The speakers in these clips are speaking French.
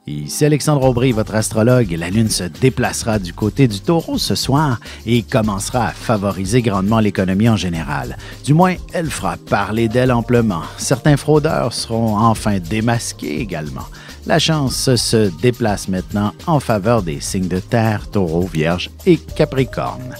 Ici Alexandre Aubry, votre astrologue. La Lune se déplacera du côté du Taureau ce soir et commencera à favoriser grandement l'économie en général. Du moins, elle fera parler d'elle amplement. Certains fraudeurs seront enfin démasqués également. La chance se déplace maintenant en faveur des signes de terre, Taureau, Vierge et Capricorne.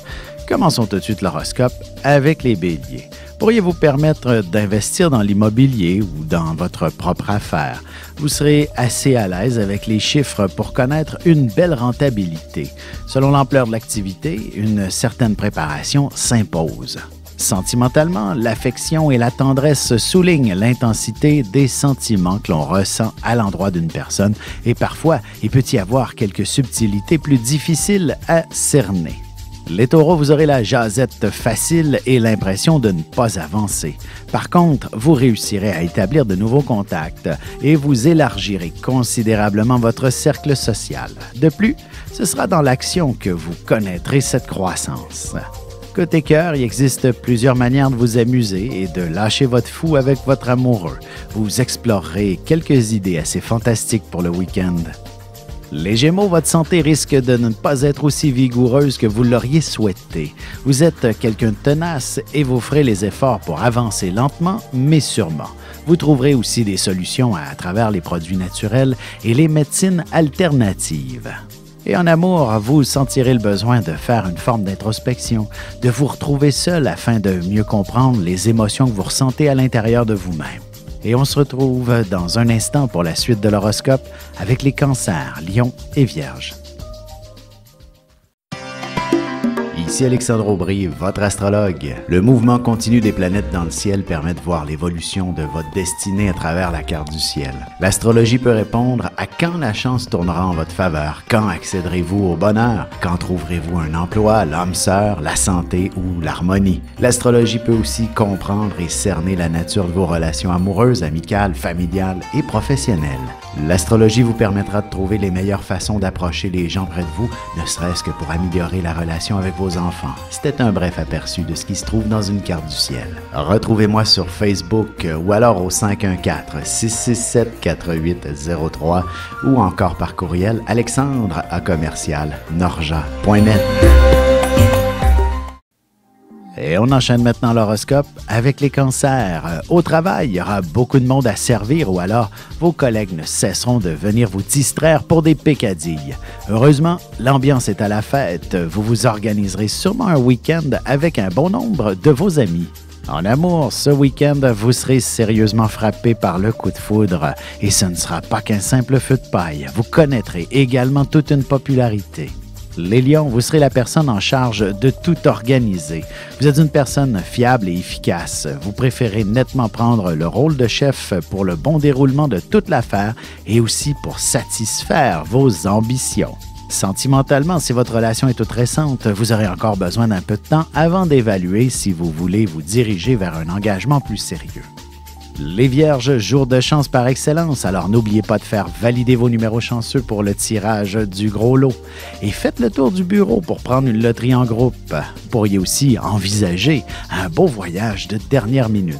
Commençons tout de suite l'horoscope avec les Béliers. Pourriez-vous permettre d'investir dans l'immobilier ou dans votre propre affaire? Vous serez assez à l'aise avec les chiffres pour connaître une belle rentabilité. Selon l'ampleur de l'activité, une certaine préparation s'impose. Sentimentalement, l'affection et la tendresse soulignent l'intensité des sentiments que l'on ressent à l'endroit d'une personne et parfois, il peut y avoir quelques subtilités plus difficiles à cerner. Les taureaux, vous aurez la jasette facile et l'impression de ne pas avancer. Par contre, vous réussirez à établir de nouveaux contacts et vous élargirez considérablement votre cercle social. De plus, ce sera dans l'action que vous connaîtrez cette croissance. Côté cœur, il existe plusieurs manières de vous amuser et de lâcher votre fou avec votre amoureux. Vous explorerez quelques idées assez fantastiques pour le week-end. Les Gémeaux, votre santé risque de ne pas être aussi vigoureuse que vous l'auriez souhaité. Vous êtes quelqu'un de tenace et vous ferez les efforts pour avancer lentement, mais sûrement. Vous trouverez aussi des solutions à travers les produits naturels et les médecines alternatives. Et en amour, vous sentirez le besoin de faire une forme d'introspection, de vous retrouver seul afin de mieux comprendre les émotions que vous ressentez à l'intérieur de vous-même. Et on se retrouve dans un instant pour la suite de l'horoscope avec les cancers, lions et vierges. Ici Alexandre Aubry, votre astrologue. Le mouvement continu des planètes dans le ciel permet de voir l'évolution de votre destinée à travers la carte du ciel. L'astrologie peut répondre à quand la chance tournera en votre faveur, quand accéderez-vous au bonheur, quand trouverez-vous un emploi, l'âme sœur, la santé ou l'harmonie. L'astrologie peut aussi comprendre et cerner la nature de vos relations amoureuses, amicales, familiales et professionnelles. L'astrologie vous permettra de trouver les meilleures façons d'approcher les gens près de vous, ne serait-ce que pour améliorer la relation avec vos enfants. C'était un bref aperçu de ce qui se trouve dans une carte du ciel. Retrouvez-moi sur Facebook ou alors au 514-667-4803 ou encore par courriel alexandre@norja.net. Et on enchaîne maintenant l'horoscope avec les cancers. Au travail, il y aura beaucoup de monde à servir ou alors vos collègues ne cesseront de venir vous distraire pour des peccadilles. Heureusement, l'ambiance est à la fête. Vous vous organiserez sûrement un week-end avec un bon nombre de vos amis. En amour, ce week-end, vous serez sérieusement frappé par le coup de foudre et ce ne sera pas qu'un simple feu de paille. Vous connaîtrez également toute une popularité. Les lions, vous serez la personne en charge de tout organiser. Vous êtes une personne fiable et efficace. Vous préférez nettement prendre le rôle de chef pour le bon déroulement de toute l'affaire et aussi pour satisfaire vos ambitions. Sentimentalement, si votre relation est toute récente, vous aurez encore besoin d'un peu de temps avant d'évaluer si vous voulez vous diriger vers un engagement plus sérieux. Les Vierges, jour de chance par excellence, alors n'oubliez pas de faire valider vos numéros chanceux pour le tirage du gros lot. Et faites le tour du bureau pour prendre une loterie en groupe. Vous pourriez aussi envisager un beau voyage de dernière minute.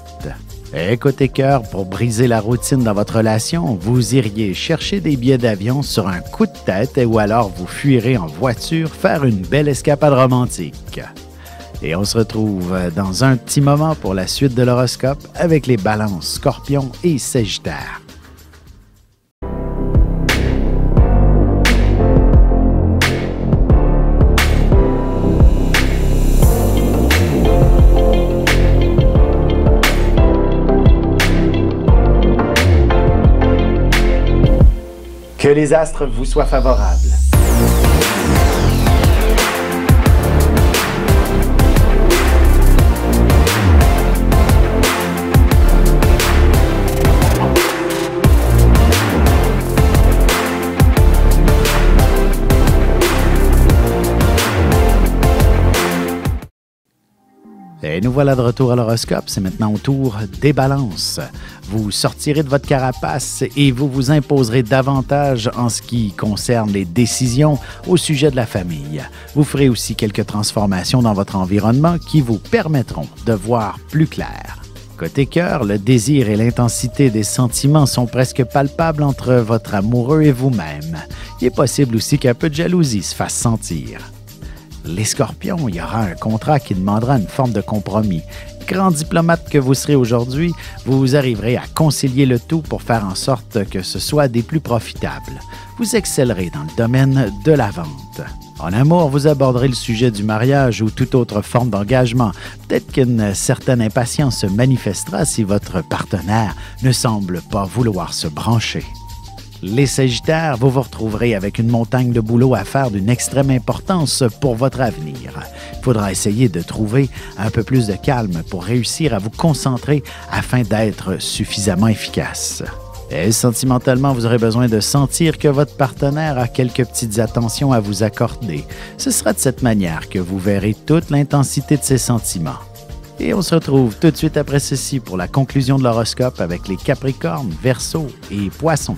Et côté cœur, pour briser la routine dans votre relation, vous iriez chercher des billets d'avion sur un coup de tête ou alors vous fuirez en voiture faire une belle escapade romantique. Et on se retrouve dans un petit moment pour la suite de l'horoscope avec les balances, scorpions et sagittaires. Que les astres vous soient favorables. Et nous voilà de retour à l'horoscope. C'est maintenant au tour des balances. Vous sortirez de votre carapace et vous vous imposerez davantage en ce qui concerne les décisions au sujet de la famille. Vous ferez aussi quelques transformations dans votre environnement qui vous permettront de voir plus clair. Côté cœur, le désir et l'intensité des sentiments sont presque palpables entre votre amoureux et vous-même. Il est possible aussi qu'un peu de jalousie se fasse sentir. Les Scorpions, il y aura un contrat qui demandera une forme de compromis. Grand diplomate que vous serez aujourd'hui, vous arriverez à concilier le tout pour faire en sorte que ce soit des plus profitables. Vous excellerez dans le domaine de la vente. En amour, vous aborderez le sujet du mariage ou toute autre forme d'engagement. Peut-être qu'une certaine impatience se manifestera si votre partenaire ne semble pas vouloir se brancher. Les Sagittaires, vous vous retrouverez avec une montagne de boulot à faire d'une extrême importance pour votre avenir. Il faudra essayer de trouver un peu plus de calme pour réussir à vous concentrer afin d'être suffisamment efficace. Et sentimentalement, vous aurez besoin de sentir que votre partenaire a quelques petites attentions à vous accorder. Ce sera de cette manière que vous verrez toute l'intensité de ses sentiments. Et on se retrouve tout de suite après ceci pour la conclusion de l'horoscope avec les Capricornes, Verseaux et Poissons.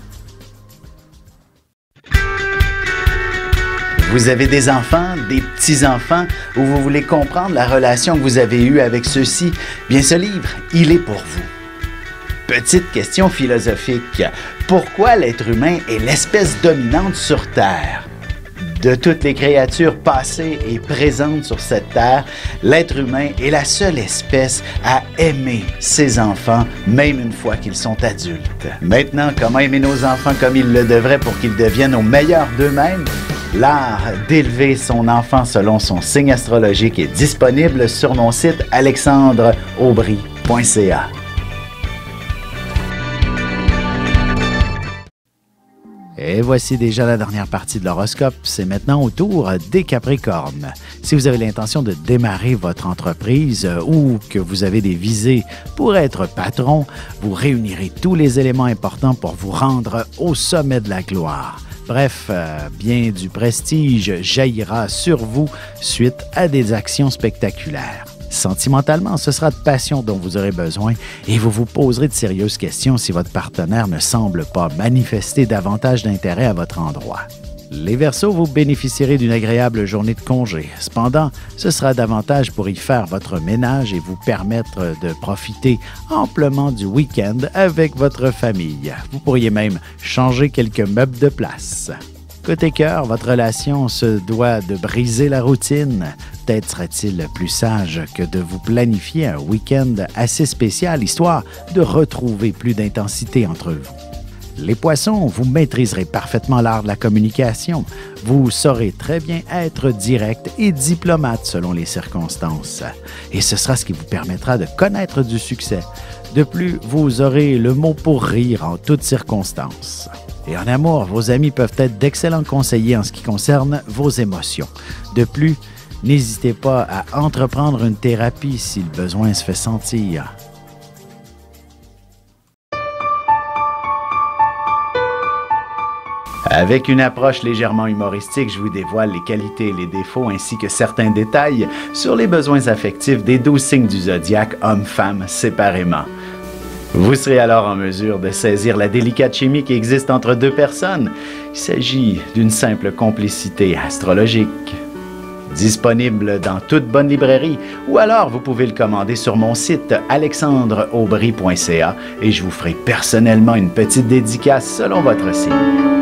Vous avez des enfants, des petits-enfants, ou vous voulez comprendre la relation que vous avez eue avec ceux-ci? Bien, ce livre, il est pour vous. Petite question philosophique. Pourquoi l'être humain est l'espèce dominante sur Terre? De toutes les créatures passées et présentes sur cette terre, l'être humain est la seule espèce à aimer ses enfants, même une fois qu'ils sont adultes. Maintenant, comment aimer nos enfants comme ils le devraient pour qu'ils deviennent au meilleur d'eux-mêmes? L'art d'élever son enfant selon son signe astrologique est disponible sur mon site alexandreaubry.ca. Et voici déjà la dernière partie de l'horoscope. C'est maintenant au tour des Capricornes. Si vous avez l'intention de démarrer votre entreprise ou que vous avez des visées pour être patron, vous réunirez tous les éléments importants pour vous rendre au sommet de la gloire. Bref, bien du prestige jaillira sur vous suite à des actions spectaculaires. Sentimentalement, ce sera de passion dont vous aurez besoin et vous vous poserez de sérieuses questions si votre partenaire ne semble pas manifester davantage d'intérêt à votre endroit. Les Verseaux, vous bénéficierez d'une agréable journée de congé. Cependant, ce sera davantage pour y faire votre ménage et vous permettre de profiter amplement du week-end avec votre famille. Vous pourriez même changer quelques meubles de place. Côté cœur, votre relation se doit de briser la routine. Peut-être serait-il plus sage que de vous planifier un week-end assez spécial, histoire de retrouver plus d'intensité entre vous. Les Poissons, vous maîtriserez parfaitement l'art de la communication. Vous saurez très bien être direct et diplomate selon les circonstances. Et ce sera ce qui vous permettra de connaître du succès. De plus, vous aurez le mot pour rire en toutes circonstances. Et en amour, vos amis peuvent être d'excellents conseillers en ce qui concerne vos émotions. De plus, n'hésitez pas à entreprendre une thérapie si le besoin se fait sentir. Avec une approche légèrement humoristique, je vous dévoile les qualités et les défauts ainsi que certains détails sur les besoins affectifs des 12 signes du zodiaque, hommes-femmes séparément. Vous serez alors en mesure de saisir la délicate chimie qui existe entre deux personnes. Il s'agit d'une simple complicité astrologique. Disponible dans toute bonne librairie ou alors vous pouvez le commander sur mon site alexandreaubry.ca et je vous ferai personnellement une petite dédicace selon votre signe.